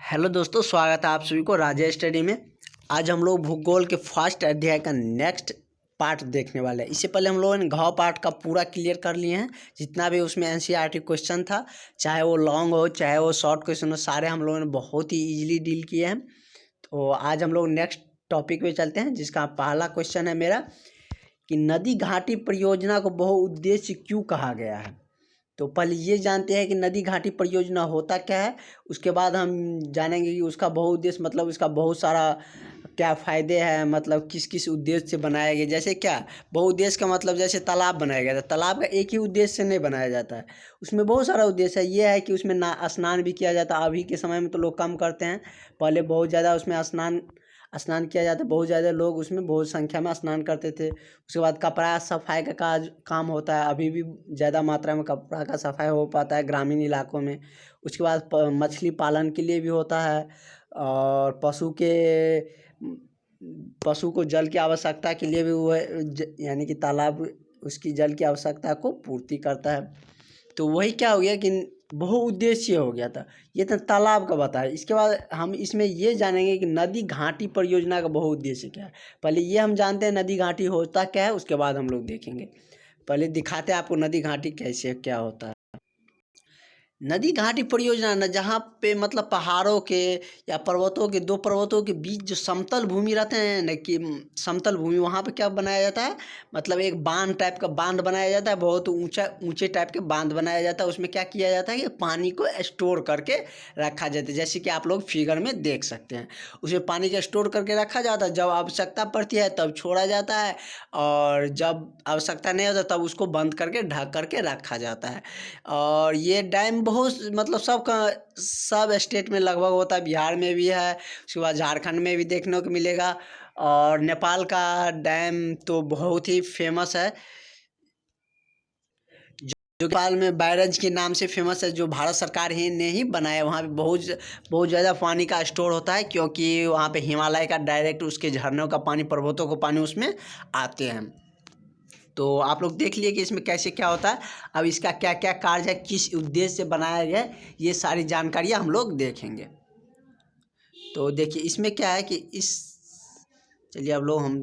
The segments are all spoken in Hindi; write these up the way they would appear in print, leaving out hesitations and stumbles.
हेलो दोस्तों, स्वागत है आप सभी को राजा स्टडी में। आज हम लोग भूगोल के फर्स्ट अध्याय का नेक्स्ट पार्ट देखने वाले हैं। इससे पहले हम लोगों ने घ पार्ट का पूरा क्लियर कर लिए हैं। जितना भी उसमें एनसीईआरटी क्वेश्चन था, चाहे वो लॉन्ग हो चाहे वो शॉर्ट क्वेश्चन हो, सारे हम लोगों ने बहुत ही ईजिली डील किए हैं। तो आज हम लोग नेक्स्ट टॉपिक पे चलते हैं, जिसका पहला क्वेश्चन है मेरा कि नदी घाटी परियोजना को बहुउद्देश्य क्यों कहा गया है। तो पहले ये जानते हैं कि नदी घाटी परियोजना होता क्या है, उसके बाद हम जानेंगे कि उसका बहुउद्देश्य मतलब उसका बहुत सारा क्या फ़ायदे हैं, मतलब किस किस उद्देश्य से बनाया गया। जैसे क्या बहुउद्देश्य का मतलब, जैसे तालाब बनाया गया था, तालाब का एक ही उद्देश्य से नहीं बनाया जाता है, उसमें बहुत सारा उद्देश्य है। ये है कि उसमें ना स्नान भी किया जाता है। अभी के समय में तो लोग कम करते हैं, पहले बहुत ज़्यादा उसमें स्नान स्नान किया जाता है। बहुत ज़्यादा लोग उसमें बहुत संख्या में स्नान करते थे। उसके बाद कपड़ा सफाई का काम होता है। अभी भी ज़्यादा मात्रा में कपड़ा का सफाई हो पाता है ग्रामीण इलाकों में। उसके बाद मछली पालन के लिए भी होता है, और पशु को जल की आवश्यकता के लिए भी वो यानी कि तालाब उसकी जल की आवश्यकता को पूर्ति करता है। तो वही क्या हो गया कि बहुउद्देशीय हो गया था। ये तो तालाब का बताया। इसके बाद हम इसमें ये जानेंगे कि नदी घाटी परियोजना का बहुउद्देश्य क्या है। पहले ये हम जानते हैं नदी घाटी होता क्या है, उसके बाद हम लोग देखेंगे। पहले दिखाते हैं आपको नदी घाटी कैसे क्या होता है। नदी घाटी परियोजना न, जहाँ पे मतलब पहाड़ों के या पर्वतों के, दो पर्वतों के बीच जो समतल भूमि रहते हैं न, कि समतल भूमि, वहाँ पे क्या बनाया जाता है, मतलब एक बांध टाइप का बांध बनाया जाता है। बहुत ऊंचे टाइप के बांध बनाया जाता है। उसमें क्या किया जाता है कि पानी को स्टोर करके रखा जाता है, जैसे कि आप लोग फिगर में देख सकते हैं। उसमें पानी को स्टोर करके रखा जाता है। जब आवश्यकता पड़ती है तब छोड़ा जाता है, और जब आवश्यकता नहीं होता तब उसको बंद करके ढक करके रखा जाता है। और ये डैम बहुत मतलब सब स्टेट में लगभग होता है। बिहार में भी है, उसके बाद झारखंड में भी देखने को मिलेगा, और नेपाल का डैम तो बहुत ही फेमस है, जो नेपाल में बैरज के नाम से फेमस है, जो भारत सरकार ही ने ही बनाया। वहाँ पे बहुत ज़्यादा पानी का स्टोर होता है, क्योंकि वहाँ पे हिमालय का डायरेक्ट उसके झरनों का पानी, पर्वतों का पानी उसमें आते हैं। तो आप लोग देख लिए कि इसमें कैसे क्या होता है। अब इसका क्या क्या कार्य है, किस उद्देश्य से बनाया गया है, ये सारी जानकारियाँ हम लोग देखेंगे। तो देखिए इसमें क्या है कि चलिए अब लोग हम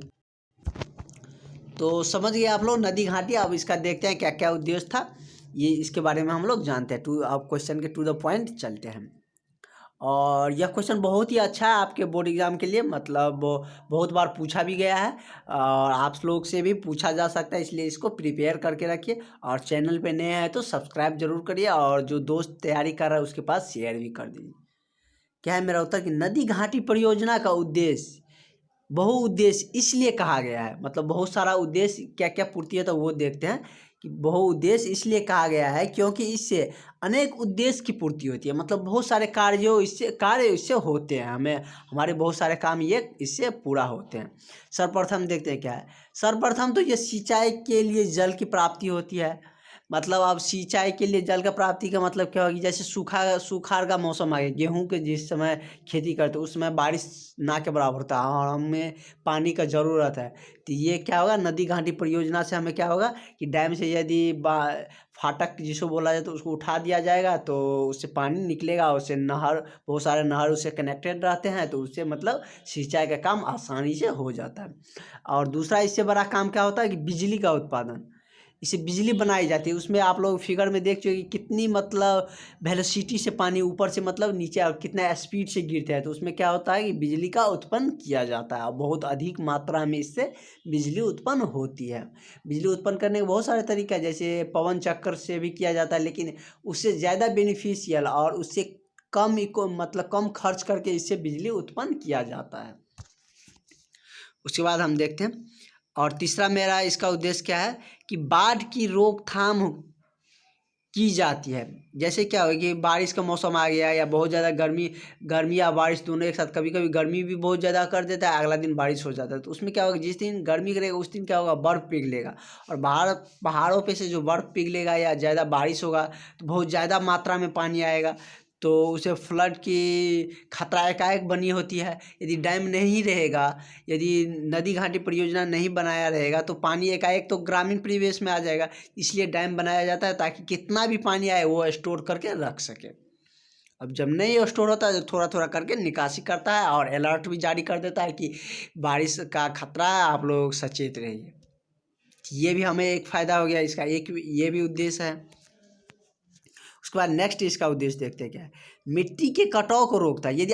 तो समझ गए आप लोग नदी घाटी। अब इसका देखते हैं क्या क्या उद्देश्य था, ये इसके बारे में हम लोग जानते हैं। अब क्वेश्चन के टू द पॉइंट चलते हैं। और यह क्वेश्चन बहुत ही अच्छा है आपके बोर्ड एग्ज़ाम के लिए, मतलब बहुत बार पूछा भी गया है, और आप लोग से भी पूछा जा सकता है, इसलिए इसको प्रिपेयर करके रखिए। और चैनल पे नए हैं तो सब्सक्राइब जरूर करिए, और जो दोस्त तैयारी कर रहा है उसके पास शेयर भी कर दीजिए। क्या है मेरा उत्तर कि नदी घाटी परियोजना का उद्देश्य बहुउद्देश्य इसलिए कहा गया है, मतलब बहुत सारा उद्देश्य क्या क्या पूर्ति है, तो वो देखते हैं कि बहुउद्देश्य इसलिए कहा गया है क्योंकि इससे अनेक उद्देश्य की पूर्ति होती है। मतलब बहुत सारे कार्य इससे होते हैं, हमें हमारे बहुत सारे काम ये इससे पूरा होते हैं। सर्वप्रथम देखते हैं क्या है। सर्वप्रथम तो ये सिंचाई के लिए जल की प्राप्ति होती है। मतलब अब सिंचाई के लिए जल का प्राप्ति का मतलब क्या होगी, जैसे सुखाड़ का मौसम आ गया, गेहूं के जिस समय खेती करते उस समय बारिश ना के बराबर होता है, और हमें पानी का ज़रूरत है। तो ये क्या होगा, नदी घाटी परियोजना से हमें क्या होगा कि डैम से यदि फाटक जिसको बोला जाए तो उसको उठा दिया जाएगा, तो उससे पानी निकलेगा। उससे नहर, बहुत सारे नहर उससे कनेक्टेड रहते हैं, तो उससे मतलब सिंचाई का काम आसानी से हो जाता है। और दूसरा इससे बड़ा काम क्या होता है कि बिजली का उत्पादन, इससे बिजली बनाई जाती है। उसमें आप लोग फिगर में देख चुके कि कितनी मतलब वेलोसिटी से पानी ऊपर से मतलब नीचे और कितना स्पीड से गिरता है। तो उसमें क्या होता है कि बिजली का उत्पन्न किया जाता है, और बहुत अधिक मात्रा में इससे बिजली उत्पन्न होती है। बिजली उत्पन्न करने के बहुत सारे तरीके हैं, जैसे पवन चक्कर से भी किया जाता है, लेकिन उससे ज़्यादा बेनिफिशियल और उससे मतलब कम खर्च करके इससे बिजली उत्पन्न किया जाता है। उसके बाद हम देखते हैं, और तीसरा मेरा इसका उद्देश्य क्या है कि बाढ़ की रोकथाम की जाती है। जैसे क्या हो कि बारिश का मौसम आ गया, या बहुत ज़्यादा गर्मी या बारिश दोनों एक साथ, कभी कभी गर्मी भी बहुत ज़्यादा कर देता है, अगला दिन बारिश हो जाता है। तो उसमें क्या होगा, जिस दिन गर्मी करेगा उस दिन क्या होगा, बर्फ़ पिघलेगा, और पहाड़ों पे से जो बर्फ़ पिघलेगा या ज़्यादा बारिश होगा तो बहुत ज़्यादा मात्रा में पानी आएगा, तो उसे फ्लड की खतरा एकाएक बनी होती है। यदि डैम नहीं रहेगा, यदि नदी घाटी परियोजना नहीं बनाया रहेगा, तो पानी एकाएक तो ग्रामीण परिवेश में आ जाएगा। इसलिए डैम बनाया जाता है ताकि कितना भी पानी आए वो स्टोर करके रख सके। अब जब नहीं स्टोर होता है तो थोड़ा थोड़ा करके निकासी करता है और अलर्ट भी जारी कर देता है कि बारिश का खतरा है, आप लोग सचेत रहिए। ये भी हमें एक फ़ायदा हो गया इसका, एक ये भी उद्देश्य है। उसके बाद नेक्स्ट इसका उद्देश्य देखते हैं क्या है। मिट्टी के कटाव को रोकता है। यदि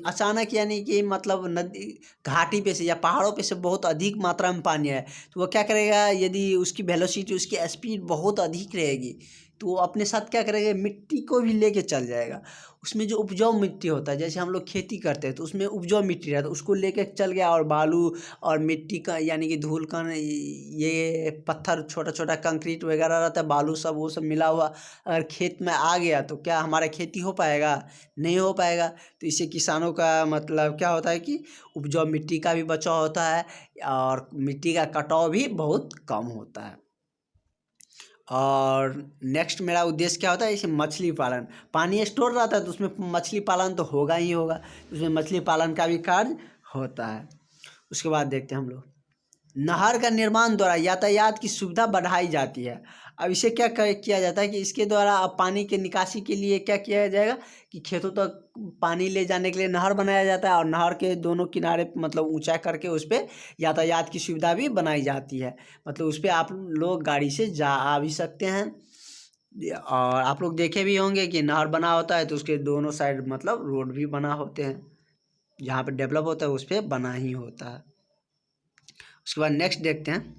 अचानक यानी कि मतलब नदी घाटी पे से या पहाड़ों पे से बहुत अधिक मात्रा में पानी है तो वो क्या करेगा, यदि उसकी वेलोसिटी उसकी स्पीड बहुत अधिक रहेगी तो वो अपने साथ क्या करेगा, मिट्टी को भी लेके चल जाएगा। उसमें जो उपजाऊ मिट्टी होता है, जैसे हम लोग खेती करते हैं तो उसमें उपजाऊ मिट्टी रहता है, उसको लेके चल गया और बालू और मिट्टी का यानी कि धूल कण, ये पत्थर, छोटा छोटा कंक्रीट वगैरह रहता है, बालू सब वो सब मिला हुआ अगर खेत में आ गया तो क्या हमारा खेती हो पाएगा? नहीं हो पाएगा। तो इससे किसानों का मतलब क्या होता है कि उपजाऊ मिट्टी का भी बचाव होता है और मिट्टी का कटाव भी बहुत कम होता है। और नेक्स्ट मेरा उद्देश्य क्या होता है, जैसे मछली पालन। पानी स्टोर रहता है तो उसमें मछली पालन तो होगा ही होगा, उसमें मछली पालन का भी कार्य होता है। उसके बाद देखते हैं हम लोग, नहर का निर्माण द्वारा यातायात की सुविधा बढ़ाई जाती है। अब इसे क्या किया जाता है कि इसके द्वारा अब पानी के निकासी के लिए क्या किया जाएगा कि खेतों तक पानी ले जाने के लिए नहर बनाया जाता है और नहर के दोनों किनारे मतलब ऊंचा करके उस पर यातायात की सुविधा भी बनाई जाती है। मतलब उस पर आप लोग गाड़ी से जा आ भी सकते हैं। और आप लोग देखे भी होंगे कि नहर बना होता है तो उसके दोनों साइड मतलब रोड भी बना होते हैं, जहाँ पे डेवलप होता है उस पर बना ही होता है। उसके बाद नेक्स्ट देखते हैं,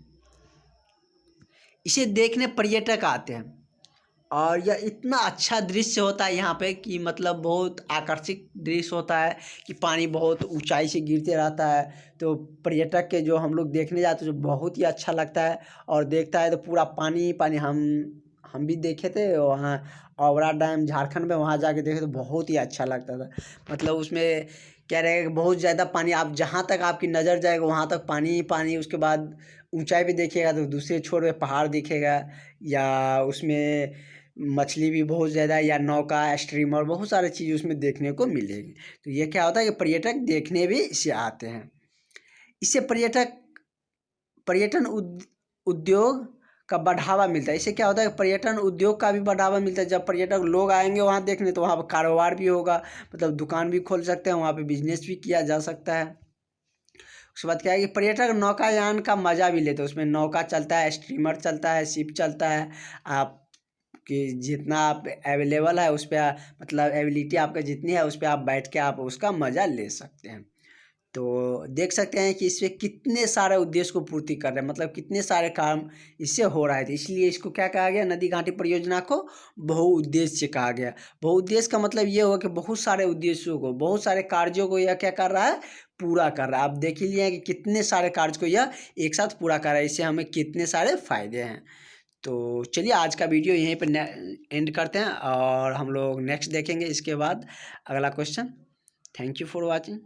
इसे देखने पर्यटक आते हैं और यह इतना अच्छा दृश्य होता है यहाँ पे कि मतलब बहुत आकर्षक दृश्य होता है कि पानी बहुत ऊंचाई से गिरते रहता है। तो पर्यटक के जो हम लोग देखने जाते हैं जो बहुत ही अच्छा लगता है और देखता है तो पूरा पानी पानी। हम भी देखे थे वहाँ औरा डैम झारखंड में, वहाँ जाके देखे तो बहुत ही अच्छा लगता था। मतलब उसमें क्या रहेगा कि बहुत ज़्यादा पानी, आप जहाँ तक आपकी नज़र जाएगा वहाँ तक पानी ही पानी। उसके बाद ऊंचाई पे देखिएगा तो दूसरे छोर पे पहाड़ दिखेगा या उसमें मछली भी बहुत ज़्यादा या नौका स्ट्रीमर बहुत सारी चीज़ उसमें देखने को मिलेगी। तो ये क्या होता है कि पर्यटक देखने भी इसे आते हैं। इससे पर्यटन उद्योग का बढ़ावा मिलता है। इससे क्या होता है कि पर्यटन उद्योग का भी बढ़ावा मिलता है। जब पर्यटक लोग आएंगे वहाँ देखने तो वहाँ पर कारोबार भी होगा, मतलब दुकान भी खोल सकते हैं, वहाँ पे बिजनेस भी किया जा सकता है। उसके बाद क्या है कि पर्यटक नौकायान का मज़ा भी लेते हैं। उसमें नौका चलता है, स्ट्रीमर चलता है, शिप चलता है। आप कि जितना आप अवेलेबल है उस पर मतलब एबिलिटी आपका जितनी है उस पर आप बैठ के आप उसका मज़ा ले सकते हैं। तो देख सकते हैं कि इससे कितने सारे उद्देश्य को पूर्ति कर रहे हैं, मतलब कितने सारे काम इससे हो रहा है। तो इसलिए इसको क्या कहा गया, नदी घाटी परियोजना को बहुउद्देश्य कहा गया। बहुउद्देश्य का मतलब ये हुआ कि बहुत सारे उद्देश्यों को, बहुत सारे कार्यों को यह क्या कर रहा है, पूरा कर रहा है। आप देख ही लिए हैं कि कितने सारे कार्य को यह एक साथ पूरा कर रहा है, इससे हमें कितने सारे फायदे हैं। तो चलिए आज का वीडियो यहीं पर एंड करते हैं और हम लोग नेक्स्ट देखेंगे इसके बाद अगला question. Thank you for watching.